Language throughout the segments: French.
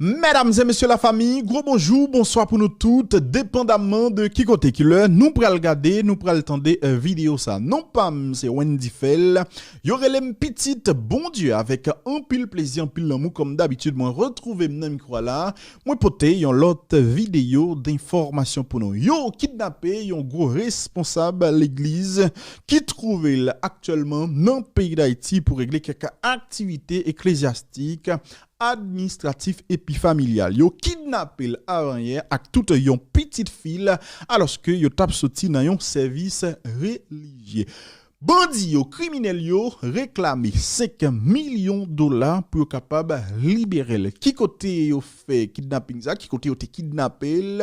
Mesdames et messieurs la famille, gros bonjour, bonsoir pour nous toutes, dépendamment de qui côté qui le, nous pral regarder, nous pral tendre vidéo ça. Non pas c'est Wendy Fell, y'aurait les petites bon Dieu avec un pile plaisir, un pile l'amour comme d'habitude, moi retrouver mon micro là, moi poté yon l'autre vidéo d'information pour nous. Yo kidnappé, yon gros responsable l'église qui trouvait actuellement dans le pays d'Haïti pour régler quelques activités ecclésiastiques administratif et puis familial. Yo kidnappé avant hier avec toute yon petite fille alors que yo tap sorti dans yon service religieux. Bandi yo criminel yo réclamé 5 millions de dollars pour capable libérer. Qui côté yo fait kidnapping ça, qui côté yo te kidnappé,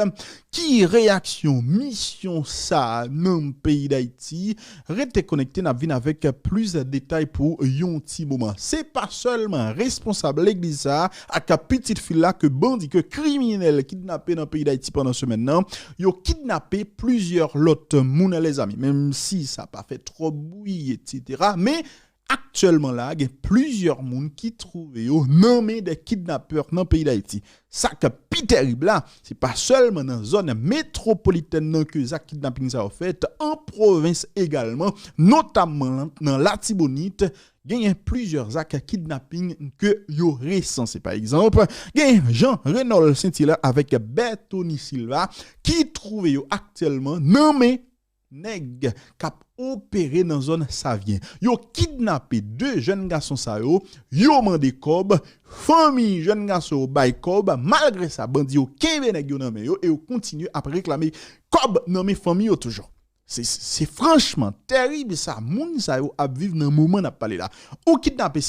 qui réaction mission ça dans pays d'Haïti, restez connecté n'a vinn avec plus de détails pour yon petit moment. C'est pas seulement responsable l'église ça avec petite fille là que bandi que criminel kidnappé dans pays d'Haïti pendant ce maintenant, yo kidnappé plusieurs autres moun les amis, même si ça pas fait trop bouillie, etc. Mais actuellement là, il y a plusieurs monde qui trouvent nommé des kidnappeurs dans le pays d'Haïti. Ça qui est terrible là, c'est pas seulement dans la zone métropolitaine que ça kidnapping ça fait, en province également, notamment dans la Tibonite. Il y a plusieurs actes de kidnapping que yo recensé. Par exemple, il y a Jean-Renol Saint-Hilaire avec Bertoni Silva qui trouve actuellement nommé nèg k'ap opéré dans zone Savien. Yo kidnappé deux jeunes garçons ça yo mandé kob, famille jeunes garçons bay kob, malgré ça bandi yo kembe nèg yo nan men yo et yo continue à réclamer kob nan men famille yo toujours. C'est franchement terrible ça. Moun sa yo a vivre dans moment n'a parler là. Ou kidnappé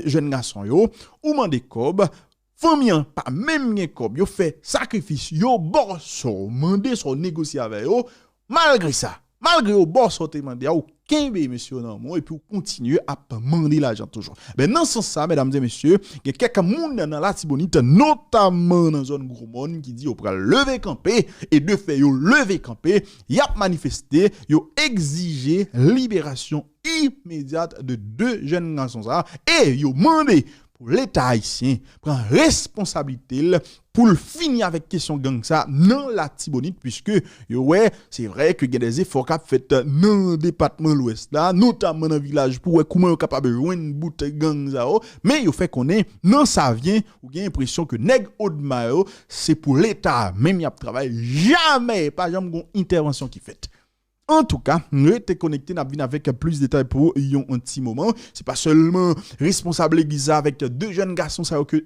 jeunes garçons yo, ou mandé kob, famille pas même gen kob, yo fait sacrifice, yo borso, mandé son négocier avec yo, malgré ça. Malgré au bon sortement de ou kembe monsieur non et puis continuer à demander l'argent toujours. Ben dans ce sens ça mesdames et messieurs, il y a quelques monde dans la Tibonite notamment dans zone Gros Monde qui dit on pral lever camper et de fait yo lever camper, y a manifesté, yo exiger libération immédiate de deux jeunes garçons ça et yo mandé pour l'État haïtien prend responsabilité pour finir avec question gang ça dans la Tibonite puisque ouais c'est vrai que il y a des efforts qu'a fait dans le département l'ouest là notamment dans le village pour comment est capable joindre bout gang ça mais il fait qu'on est non ça vient ou bien l'impression que nèg Odma c'est pour l'État même y a travail jamais pas jamais une intervention qui fait. En tout cas, nous sommes connectés avec plus de détails pour un petit moment. C'est pas seulement responsable l'église avec deux jeunes garçons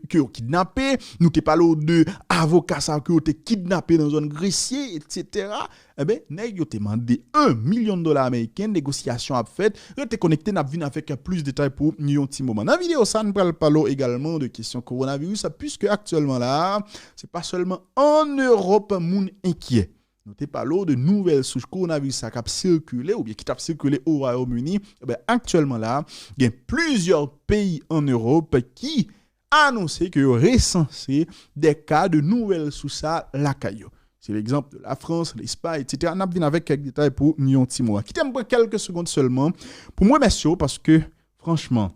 qui ont kidnappé. Nous t'ai parlé de avocats qui ont kidnappé dans une grecier, etc. Eh bien, nous avons demandé 1 million de dollars américains, négociation à fait. Nous sommes connectés avec plus de détails pour un petit moment. Dans la vidéo, ça nous parle également de questions coronavirus, puisque actuellement là, c'est pas seulement en Europe, moun inquiet. Nous te parlons de nouvelles souches coronavirus qui ont circulé ou bien qui ont circulé au Royaume-Uni. Actuellement là, il y a plusieurs pays en Europe qui annoncent qu'ils ont recensé des cas de nouvelles souches à la caillou. C'est l'exemple de la France, l'Espagne, etc. On a bien avec quelques détails pour Nyon Timoa. Qui t'aime quelques secondes seulement pour moi, messieurs, parce que franchement,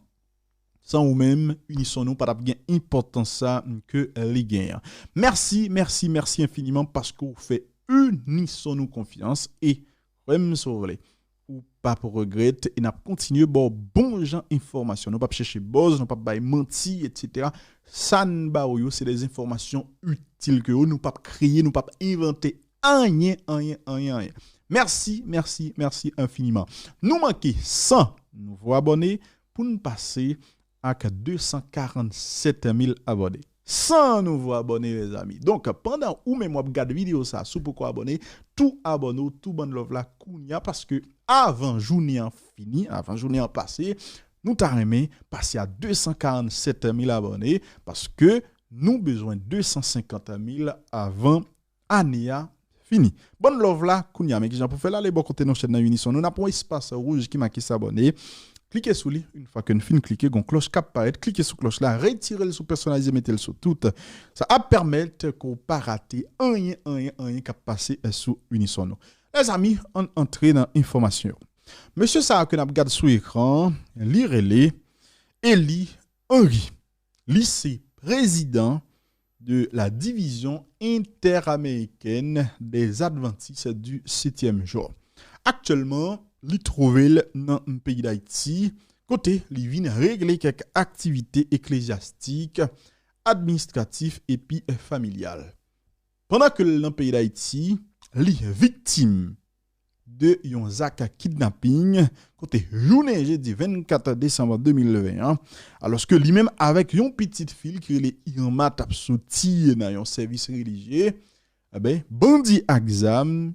sans ou même, unissons-nous par la importance ça que les gains. Merci infiniment parce que vous faites unissons-nous confiance et même si vous voulez ou pas pour regretter et n'a continuer bon gens information nous pas chercher buzz nous pas mentir etc. Ça c'est des informations utiles que nous pas créer nous pas inventer rien. Merci infiniment. Nous manquer 100 nouveaux abonnés pour nous passer à 247 000 abonnés. 100 nouveaux abonnés les amis. Donc pendant ou même moi regarde vidéo ça sous pourquoi abonner tout abonner tout bon love la kounya parce que avant journée en fini avant journée en passé nous t'a remis passer à 247 000 abonnés parce que nous besoin 250 000 avant année fini. Bon love la kounya mais pour faire là les bons côté nos chaîne Unisson nous n'a pas un espace rouge qui marque s'abonner. Cliquez sur lui, une fois que nous finissons de cliquer, une cloche qui apparaît, cliquez sur la cloche là, retirez-le sur personnalisé, mettez-le sur tout. Ça va permettre qu'on ne pas rater rien qui passe sur Unisson. Les amis, on entre dans l'information. Monsieur Sarah que nous regardons sur l'écran, lirez-les, Eli Henry, lycée président de la division interaméricaine des Adventistes du 7e jour. Actuellement, li trouvé dans le pays d'Haïti, côté li vinn régler quelques activités ecclésiastiques, administratives et puis familiales. Pendant que dans le pays d'Haïti, li victime de yon zak kidnapping côté journée jeudi 24 décembre 2021 alors que lui-même avec yon petite fille qui est Irma tap sorti dans yon service religieux bandi exam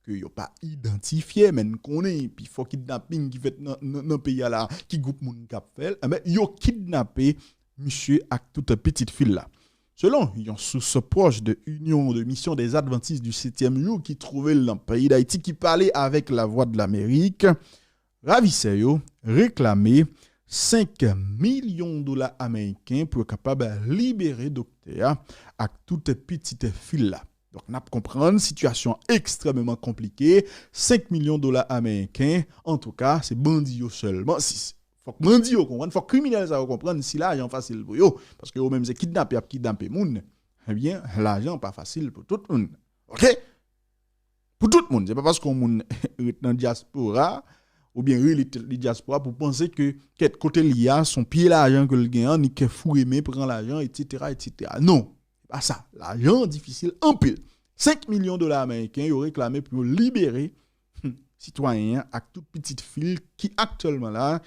que yo pas identifié mais connaît puis faut kidnapping qui fait dans pays là qui groupe moun k'ap fait yo kidnappé monsieur ak toute petite fille là. Selon une source proche de Union de Mission des Adventistes du 7e jour qui trouvait dans le pays d'Haïti, qui parlait avec la voix de l'Amérique, ravisseur réclamait 5 millions de dollars américains pour être capable de libérer docteur avec toute petite fille là. Donc, on a comprendre une situation extrêmement compliquée. 5 millions de dollars américains, en tout cas, c'est bandit seulement. Faut que bandi yo comprendre, faut que criminel ça comprendre si l'argent facile pour yo parce que eux même c'est kidnapper moun. Eh bien, l'argent pas facile pour tout le monde. OK? Pour tout le monde, c'est pas parce qu'on moun dans diaspora ou bien les diaspora pour penser que quelque côté lié son pied l'argent que le gagne ni que fou aimer prend l'argent etc. Non, c'est pas ça. L'argent difficile en pile. 5 millions de dollars américains yo réclamé pour libérer citoyens avec toute petite fille qui actuellement là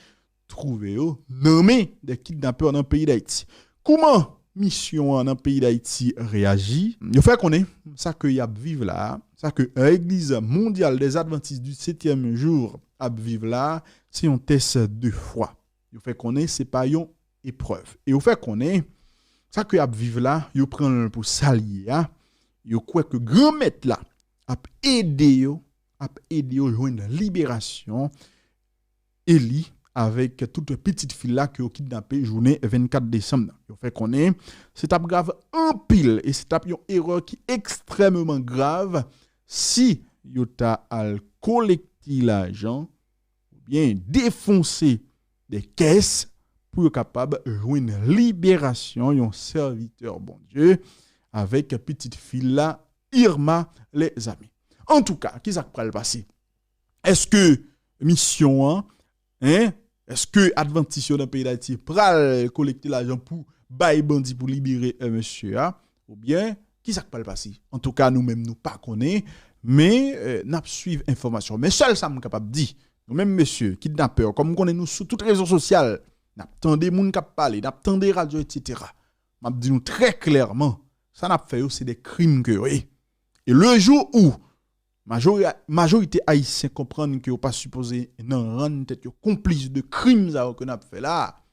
trouvé nommé des kidnappeurs dans le pays d'Haïti. Comment mission dans le pays d'Haïti réagit? Il fait qu'on est ça que y a vivre là, ça que l'Église mondiale des Adventistes du 7e jour a vivre là, c'est un test de foi. Il fait qu'on est c'est pas une épreuve. Et au fait qu'on est ça que y a vivre là, il prend pour s'allier, il croit que grand maître là a aidé yo joindre libération Eli avec toute petite fille là qui a kidnappé journée 24 décembre. Il fait qu'on est c'est tape grave en pile et c'est tape une erreur qui est extrêmement grave si yo ta al collecter l'argent ou bien défoncer des caisses pour être capable de joindre libération un serviteur bon Dieu avec petite fille là Irma les amis. En tout cas, qui ça va le passer? Est-ce que mission est-ce que Adventiste dans le pays d'Haïti pral collecter l'argent pour bailler bandi pour libérer monsieur ou bien qui ça va le passer? En tout cas, nous-mêmes nous pas connaît mais n'a suivre information. Mais seul ça me capable dit. Nous-mêmes monsieur kidnappeur comme connaît nous sur toutes les réseaux sociaux, n'a tendé moun k'ap parler, n'a tendé radio etc. M'a dit nous très clairement, ça n'a fait c'est des crimes que oui. Et le jour où majorité haïtien comprendre que vous pas supposé non rendre tête complice de crimes que n'a fait là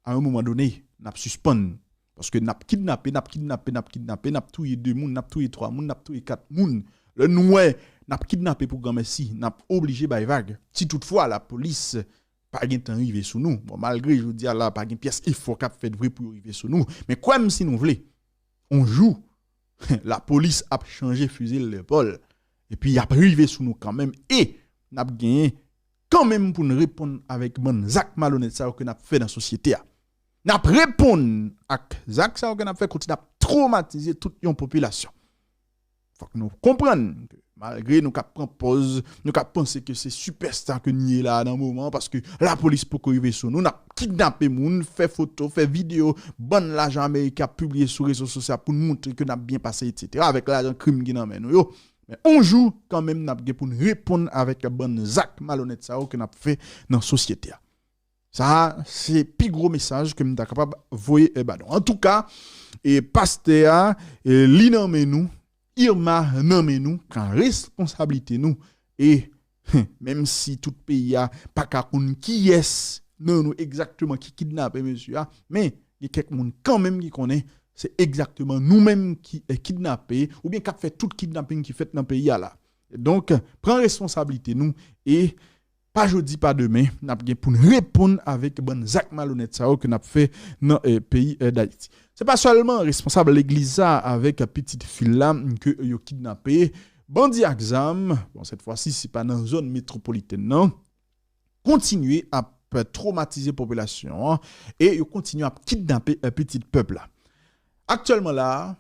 à un moment donné n'a suspend parce que n'a kidnappé n'a tué 2 moun n'a tué 3 moun n'a tué 4 moun le noué n'a kidnappé pour grand merci n'a obligé by vague si toutefois la police pas gain temps arriver sur nous bon malgré je vous dis là pas gain pièce il faut qu'a fait vrai pour arriver sur nous mais comme si nous voulons on joue la police a changé fusil l'épaule et puis il a privé sur nous quand même et n'a gagné quand même pour nous répondre avec bon Zach malhonnête ça que n'a fait dans la société n'a répondre avec Zach ça que n'a fait continuer à traumatiser toute une population. Faut que nous comprenions que malgré nous prend pause nous penser que c'est superstar que nous là dans moment parce que la police pour arriver sur nous n'a kidnappé moun fait photo fait vidéo bon l'argent américain publié sur les réseaux sociaux pour nous montrer que n'a bien passé etc. avec l'argent crime qui n'amène nous yo. Mais on joue quand même pour nous répondre avec un bon Zach malhonnête ça que n'a fait dans la société. Ça c'est plus gros message que nous sommes capable voyer en tout cas et pasteur et li nan nous Irma nan nous quand responsabilité nous et même si tout pays a pas ka konn qui est non nous exactement qui kidnappé monsieur mais il y a quelques monde quand même qui connaît c'est exactement nous-mêmes qui est kidnappé ou bien qui a fait tout kidnapping qui fait dans le pays là. Donc prends responsabilité nous et pas jeudi pas demain n'a pour répondre avec bon Zach malhonnête ça que n'a fait dans le pays d'Haïti. C'est pas seulement responsable l'église avec petite fille là que yo kidnappé bandi exam bon cette fois-ci c'est pas dans zone métropolitaine non continuer à traumatiser population et yo continue à kidnapper un petit peuple là. Actuellement là,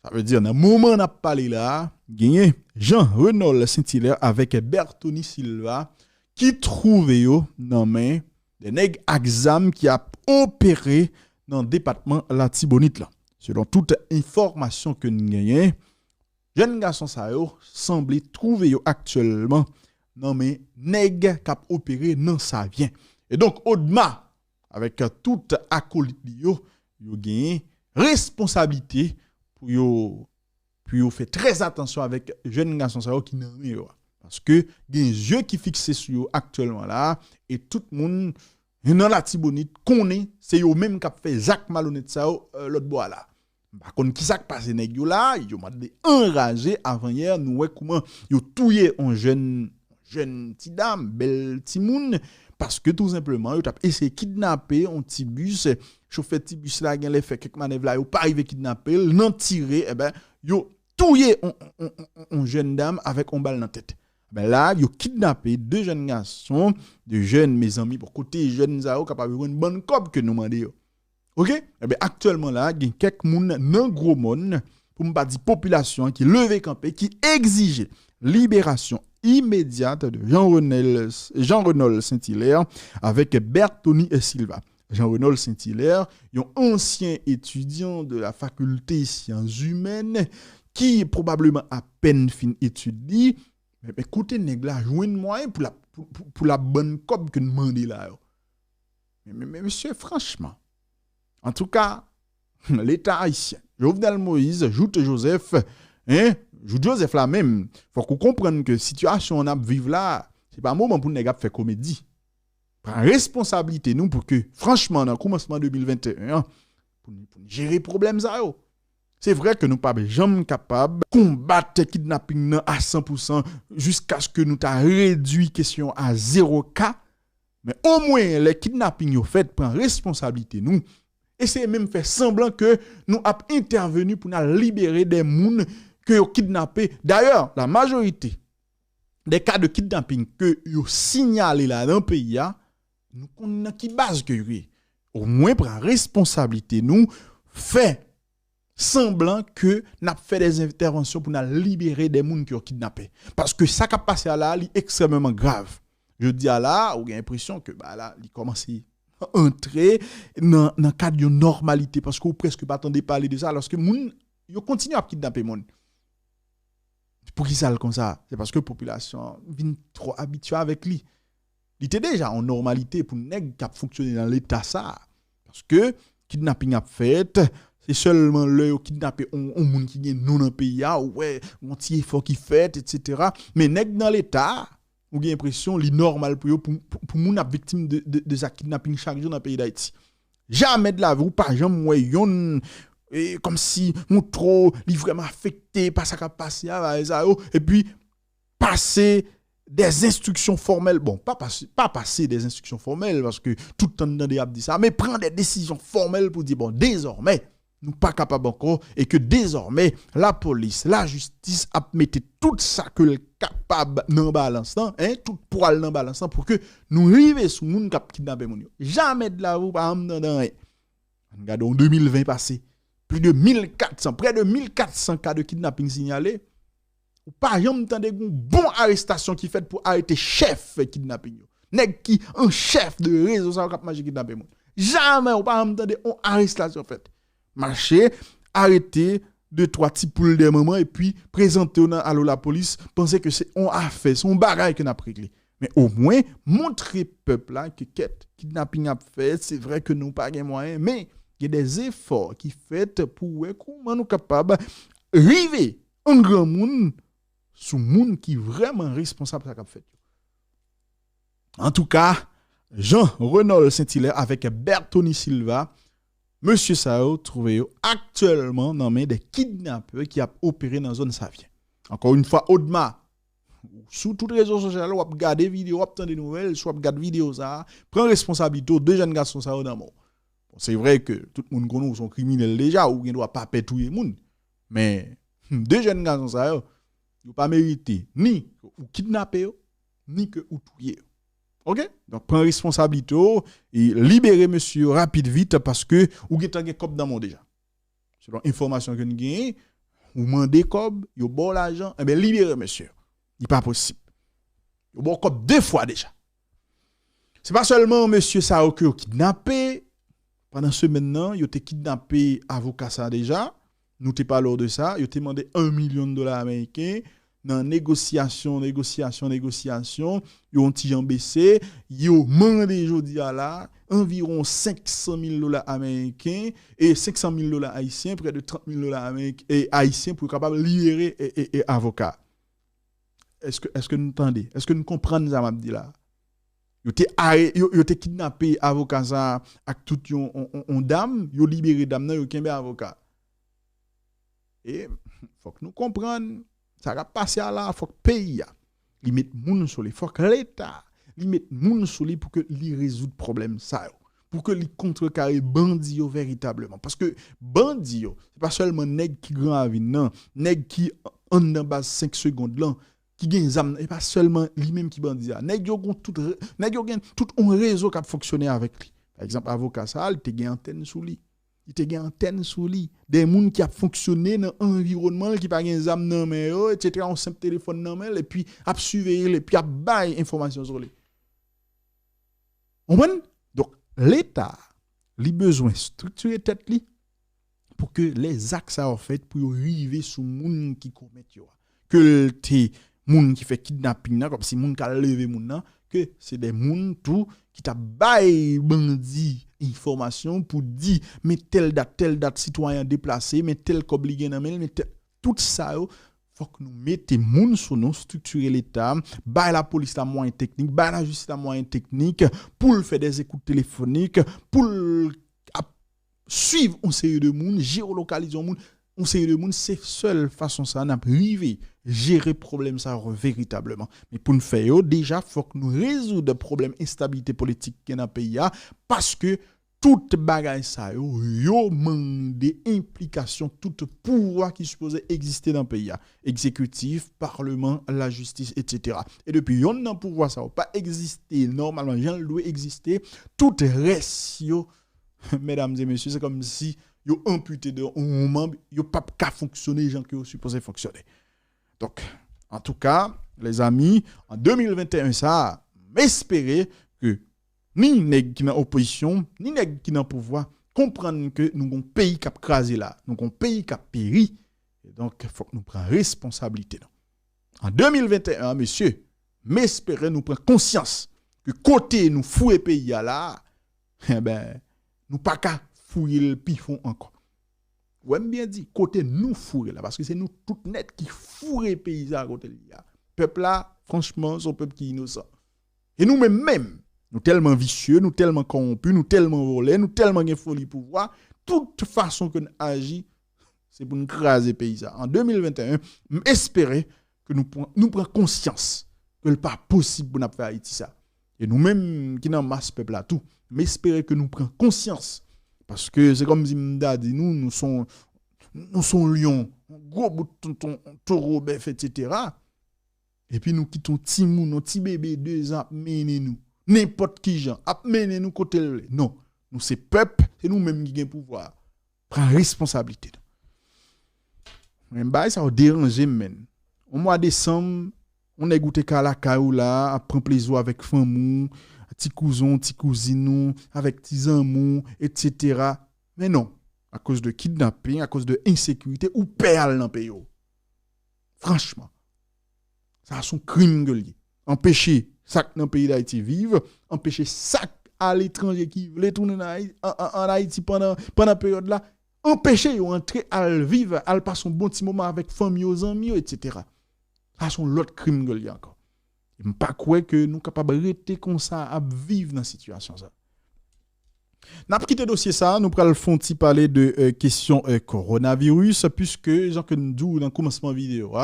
ça veut dire, dans le moment où on a parlé là, gagné Jean-Renaud Saint-Hilaire avec Bertoni Silva qui trouve yo dans main des nèg exam qui a opéré dans le département la Tibonite là. Selon toute information que nous gagnons, jeune garçon ça yo semble trouver yo actuellement dans main nèg qui a opéré dans sa vient. Et donc Odma avec tout acolyte yo gagné responsabilité pour yo faire très attention avec jeune garçon ça qui nan yo parce que gen yeux qui fixé sur yo actuellement là et tout le monde dans la Tibonite connaît c'est yo même qui a fait Jacques malhonnête ça l'autre bois là par contre qui ça passe nèg yo là yo m'a enragé avant hier nous ouais comment yo touyer un jeune petite dame belle petit moun parce que tout simplement yo t'a essayé kidnapper un petit bus chauffeur petit bus là gen les fait quelques manœuvres là yo pas arrivé kidnapper nan tirer eh ben yo touyer une jeune dame avec un balle dans tête. Ben là, yo kidnappé deux jeunes garçons, deux jeunes mes amis pour côté jeunes zao capable une bonne cob que nous mandé yo. OK? Eh ben actuellement là, il y a quelques moun nan gros monde pour me pas dire population qui levé campé qui exige libération immédiate de Jean-Renaud Saint-Hilaire avec Bertoni Silva. Jean-Renaud Saint-Hilaire, un ancien étudiant de la faculté des sciences humaines qui probablement à peine fin étudié. Mais écoutez, nèg la joine moyen pour la bonne cob que demandé là. Mais monsieur, franchement, en tout cas, l'État haïtien, Jovenel Moïse, Joute Joseph, Joute Joseph là même, faut qu'on comprenne que situation on a vivre là, c'est pas un moment pour nèg faire comédie. Prends responsabilité nous pour que franchement dans commencement 2021 pour gérer problème ça yo. C'est vrai que nous pas jamais capable combattre kidnapping à 100% jusqu'à ce que nous t'a réduit question à 0 cas, mais au moins les kidnapping yo fait prend responsabilité nous et c'est même faire semblant que nous a intervenu pour nous libérer des moun que yo kidnappé. D'ailleurs, la majorité des cas de kidnapping que yo signalé là dans le pays nous connaissons qui base que oui. Au moins prend responsabilité nous fait semblant que n'a fait des interventions pour nous libérer des gens qui ont kidnappé parce que ça qui a passé là est extrêmement grave. Je dis à là, on a l'impression que bah là il commence à entrer dans cadre de normalité parce qu'on presque pas attendait parler de ça alors que moun yo continue à kidnapper moun. Pour qui ça le comme ça? C'est parce que la population vient trop habituée avec lui. Il était déjà en normalité pour nèg qui a fonctionné dans l'état ça parce que kidnapping a fait c'est seulement le kidnapper on monde qui gagne non dans pays ouais on petit effort qui fait etc. mais nèg dans l'état on a l'impression li normal pour moun a victime de ça kidnapping chaque jour dans le pays d'Haïti. Jamais de la vie ou pas jamais ouais yon comme si on trop li vraiment affecté par ça qui a passé et puis passer des instructions formelles, bon, pas passer des instructions formelles, parce que tout le temps dans des dit ça, mais prendre des décisions formelles pour dire, bon, désormais, nous pas capables encore, et que désormais, la police, la justice a mis tout ça que le capable dans balance, tout poil dans balance, pour que nous arrivions sur moun qui kidnappé moun yo. Jamais de la roue, par exemple, dans regardons, en 2020 passé, près de 1400 cas de kidnapping signalés. Ou pas jamais entendre une bonne arrestation qui fait pour arrêter chef kidnapping yo. Nèg qui un chef de réseau ça cap manger kidnapper moun. Jamais ou pas entendre une arrestation fait. Marcher, arrêter deux trois petits poules des moments et puis présenter à la police, penser que c'est on a fait son bagage qu'on a réglé. Mais au moins montrer peuple là que kidnapping a fait, c'est vrai que nous pas gain moyen mais il y a des efforts qui fait pour comment nous capable arriver un grand monde sous monde qui vraiment responsable de ça qu'a fait. En tout cas, Jean-Renaud Saint-Hilaire avec Bertoni Silva, monsieur Sao trouvé actuellement dans main des kidnappeurs qui a opéré dans la zone Savien. Encore une fois, Odma, sous toutes les réseaux sociaux, on regarde des vidéos, on obtient des nouvelles, soit regarde vidéos ça, prend responsabilité deux jeunes garçons ça dans mort. C'est vrai que tout le monde connaît sont criminels déjà ou ne doit pas pétouiller monde. Mais deux jeunes garçons ça yo pas mérité ni ou kidnapper ni que ou tuer. OK? Donc prends responsabilité et libérer monsieur rapide vite parce que ou gen cop dans monde déjà. selon information que nous gagnons, ou mandez cob, yo bon l'argent, eh bien libérez monsieur. Il pas possible. Yo bon cob 2 fois déjà. C'est pas seulement monsieur ça que kidnappé pendant ce maintenant, yo te kidnappé avocat ça déjà. Nous te parlons de ça, yo te demandé $1 million américains dans négociation, yo ont ti baissé, yo mandé jodi à là environ $500,000 américains et $500,000 haïtiens, près de $30,000 américains et haïtiens pour capable libérer et avocat. Est-ce que nous entendez? Est-ce que nous comprenons ça m'a dit là? Yo te kidnappé avocat ça avec tout on dame, yo libéré dame nan yo kembe avocat. Et faut que nous comprenions ça va passer à là, faut que pays il met moun sur les, faut que l'état il met moun sur les pour que li résoudre problème ça pour que li contrecarrer bandi yo véritablement parce que bandi yo c'est pas seulement nèg qui grand avis non, nèg qui en base 5 secondes là qui gagne zam et pas seulement lui même qui bandi là, nèg yo gen tout un réseau qui a fonctionné avec lui. Par exemple avocat ça, il te gagne antenne sous lui. Il te gen antenne sous lui, des moun qui a fonctionné dans environnement qui pas gen zam nan men yo etc. on simple téléphone nan men et puis a surveiller et puis a bail information sur lui. On donc l'état li besoin structurer tête li pour que les actes ça en fait pour arriver sous moun qui commet yo. Que te moun qui fait kidnapping là comme si moun ka lever moun nan que c'est des moun tout qui t'a bail bandi information pour dire mais telle date citoyen déplacé mais tel obligé nan mais tout ça faut que nous mettons moun sur nous structurer l'état bail la police la moyen technique bail la justice la moyen technique pour faire des écoutes téléphoniques pour suivre un série de moun géolocaliser un moun on série de moun c'est seule façon ça n'a privé gérer problème ça véritablement mais pour nous faire déjà faut que nous résoudre problème instabilité politique qui dans pays parce que toute bagaille ça yo manque implication tout pouvoir qui supposé exister dans le pays exécutif parlement la justice etc. et depuis yon nan pouvoir ça pas exister normalement j'en doit exister tout reste yo mesdames et messieurs c'est comme si yo amputé de un membre yo pas ka fonctionner gens que supposé fonctionner. Donc en tout cas les amis en 2021 ça m'espérer que ni nèg qui dans opposition ni nèg qui dans pouvoir comprendre que nous un pays qui a crasé là nous un pays qui a péri et donc faut que nous prendre responsabilité en 2021 monsieur m'espérer nous prendre conscience que côté nous fouer pays là eh ben nous pas ka fouiller le pifon encore. Ou bien dit côté nous fourrer là parce que c'est nous tout net qui fourrer pays à côté là. Peuple là franchement son peuple qui est innocent. Et nous même nous tellement vicieux, nous tellement corrompus, nous tellement volés, nous tellement gain folie pouvoir, toute façon que nous agit c'est pour nous craser pays ça. En 2021, espérer que nous prend conscience que le pas possible pour nous faire Haïti ça. Et nous même qui dans masse peuple là tout, mais espérer que nous prend conscience. Parce que c'est comme si m'da dit nous sommes lions, gros bout de taureau bœuf etc. Et puis nous quittons petit moun, nos petit bébé 2 ans mener nous n'importe qui gens a mener nous côté non, nous c'est peuple, c'est nous même qui gain pouvoir. Prends responsabilité. Même ça déranger men. Au mois de décembre, on a goûté kalaka ou là, à prendre plaisir avec famou ti cousin, ti cousine, avec ti amours, etc. Mais non, à cause de kidnapping, à cause de insécurité, ou perdre dans le pays. Franchement, ça a son crime gueulier. Empêcher ça dans le pays d'Haïti vivre, empêcher ça à l'étranger qui veut tourner en Haïti pendant la période là, empêcher yo entrer à vivre, à passer un bon petit moment avec famille, aux amis, etc. Ça sont l'autre crime gueulier encore. Je ne pas croire que nous sommes capables de rester comme ça à vivre dans cette situation. N'a pas quitté dossier ça, nous allons parler de question coronavirus, puisque, genre que nous disons dans le commencement de la vidéo,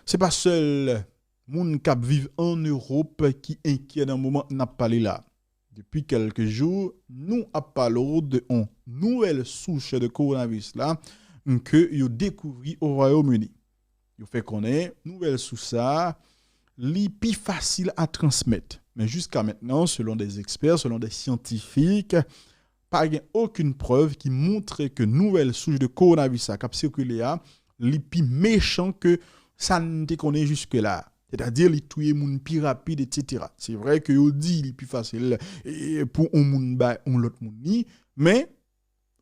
ce n'est pas seul monde qui vit en Europe qui est inquiet dans le moment où nous parlé là. Depuis quelques jours, nous avons parlé d'une nouvelle souche de coronavirus là, que nous avons découvert au Royaume-Uni. Nous fait connaître nouvelle souche ça. Li plus facile à transmettre. Mais jusqu'à maintenant, selon des experts, selon des scientifiques, pas aucune preuve qui montre que nouvelle souche de coronavirus a circulé li pi méchant que ça ne connaît jusque là. C'est-à-dire li tuer moun pi rapide etc. C'est vrai que yo dit li pi facile pour un moun ba on l'autre moun ni, mais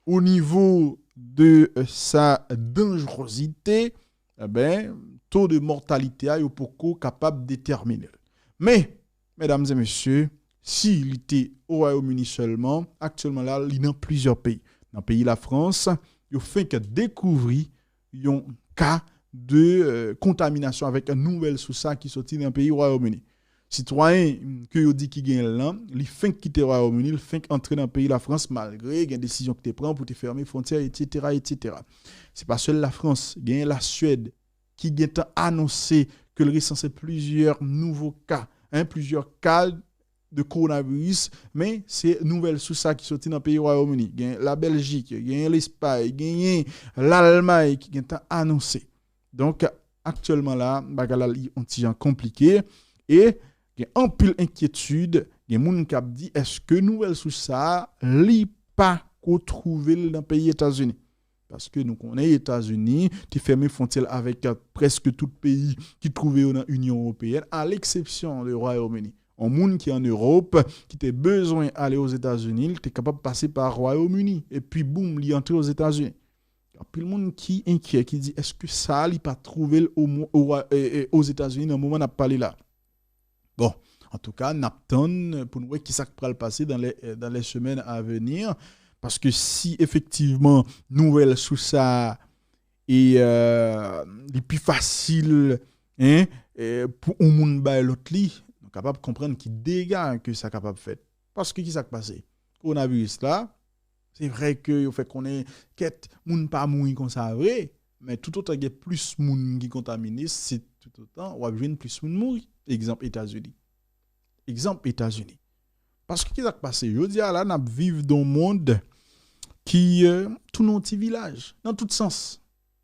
au niveau de sa dangerosité, eh ben taux de mortalité a yo poko capable de déterminer. Mais mesdames et messieurs, si il était au Royaume-Uni seulement, actuellement là, il y a dans plusieurs pays. Dans le pays de la France, il fait que découvrir un cas de contamination avec une nouvelle sous qui sortit dans le pays du Royaume-Uni. Citoyen que vous dit qui gagne là, il fait quitter le Royaume-Uni, il fait entrer dans le pays de la France malgré une décision que tu prends pour te fermer les frontières, etc., etc. C'est pas seul la France, il y a la Suède qui a annoncé que le recensait plusieurs nouveaux cas, plusieurs cas de coronavirus, mais c'est nouvelle sous ça qui sortit dans le pays du Royaume-Uni. Il y a la Belgique, il y a l'Espagne, il y a l'Allemagne qui ont annoncé. Donc, actuellement là, bagala li un petit compliqué et il y a un pile inquiétude, il y a moun qui dit est-ce que nouvelle sous ça li pas retrouver dans le pays États-Unis? Parce que nous connaissons les États-Unis, qui ferment les frontières avec presque tout pays qui trouvait dans l'Union européenne, à l'exception du Royaume-Uni. Un monde qui est en Europe, qui a besoin d'aller aux États-Unis, il est capable de passer par le Royaume-Uni. Et puis, boum, il entre aux États-Unis. Puis le monde qui est inquiet, qui dit est-ce que ça, il pas trouvé aux États-Unis dans le moment où on a parlé là? Bon, en tout cas, on attend pour nous voir qui ça va le passer dans les semaines à venir. Parce que si effectivement, nouvelle sous ça est plus facile pour un monde ba l'autre li, capable de comprendre qui dégâts que ça capable de faire. Parce que qui ça passé? Coronavirus là, c'est vrai que au fait qu'on est quête moun pas mourir comme ça vrai, mais tout autant il y a plus moun qui contaminé, c'est tout autant ou avoir plus moun mourir. Exemple États-Unis. Parce que qui ça passé? Je dis là n'a vivre dans un monde qui tout non petit village dans tout sens.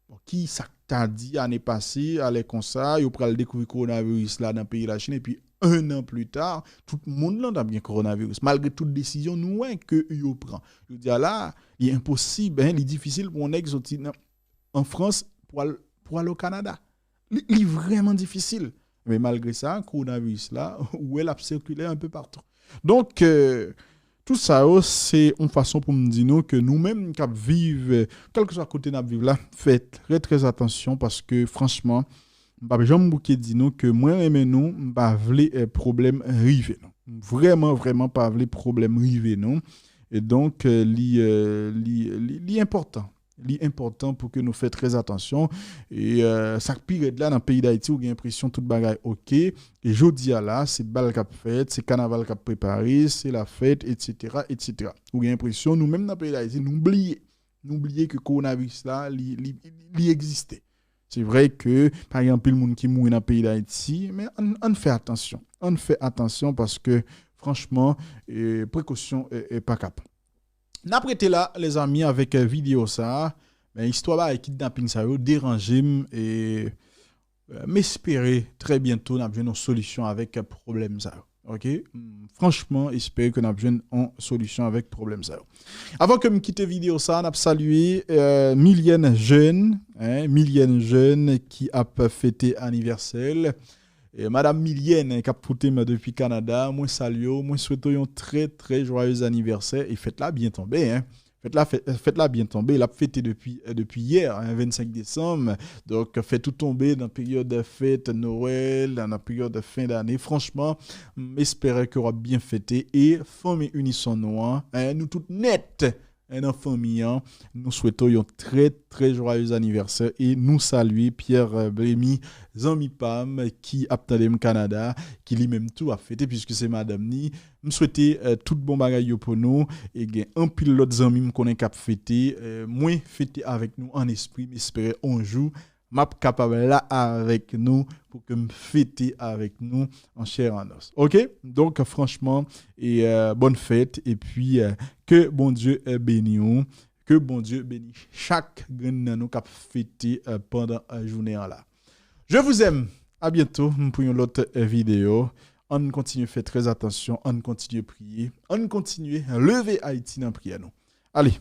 Bon, qui ça t'a dit l'année passée, aller comme ça, yo pral découvrir coronavirus là dans le pays de la Chine et puis un an plus tard, tout le monde là a bien coronavirus malgré toute décision nous que yo prend. Je dis là, il est impossible, il est difficile pour un ex en France pour aller au Canada. Il est vraiment difficile. Mais malgré ça, coronavirus là, où elle a circulé un peu partout. Donc tout ça, c'est une façon pour me dire que nous-mêmes qui vivons, quel que soit le côté de vivre là, faites très très attention parce que franchement, Jean Bouquet dit nous que moi et nous, pas vle problème rive non. Vraiment pas vle problème rive non. Et donc l'important pour que nous fassions très attention et ça pire là dans le pays d'Haïti où il y a l'impression toute bagaille OK et jodi à là c'est bal cap fête, c'est carnaval cap préparé, c'est la fête etc. Où il y a l'impression nous même dans le pays d'Haïti nous oublier que coronavirus là il existait. C'est vrai que par exemple le monde qui mourit dans le pays d'Haïti mais on fait attention parce que franchement précaution est pas cap. N'a prêté là les amis avec vidéo ça mais histoire avec kidnapping ça déranger et m'espérer très bientôt n'a une solution avec problème ça. OK, franchement espérer que n'a une solution avec problème ça. Avant que me quitte vidéo ça n'a salué millième jeune qui a fêté anniversaire. Et Madame Milienne qui a pouté depuis Canada, moi salue, moi souhaite un très très joyeux anniversaire et faites-la bien tomber Faites-la bien tomber, il a fêté depuis hier, 25 décembre. Donc fait tout tomber dans la période de fête Noël, dans la période de fin d'année. Franchement, j'espère que vous avez bien fêté et famille unisson nous toutes nettes. En famille, nous souhaitons un très très joyeux anniversaire et nous saluons Pierre Brémy, Zami Pam qui attendait au Canada, qui lui-même tout a fêté puisque c'est madame ni. Nous souhaitons tout bon bagaille pour nous et un pilote Zami me connaît cap fêter, moins fêter avec nous en esprit, mais espérer un jour m'a capable là avec nous pour que me fêter avec nous en chair en os. OK? Donc franchement et bonne fête et puis que bon Dieu bénisse que bon Dieu bénisse chaque grain nous qui a fêté pendant la journée là. Je vous aime. À bientôt pour une autre vidéo. On continue faire très attention, on continue prier, on continue lever Haïti dans prière nous. Allez.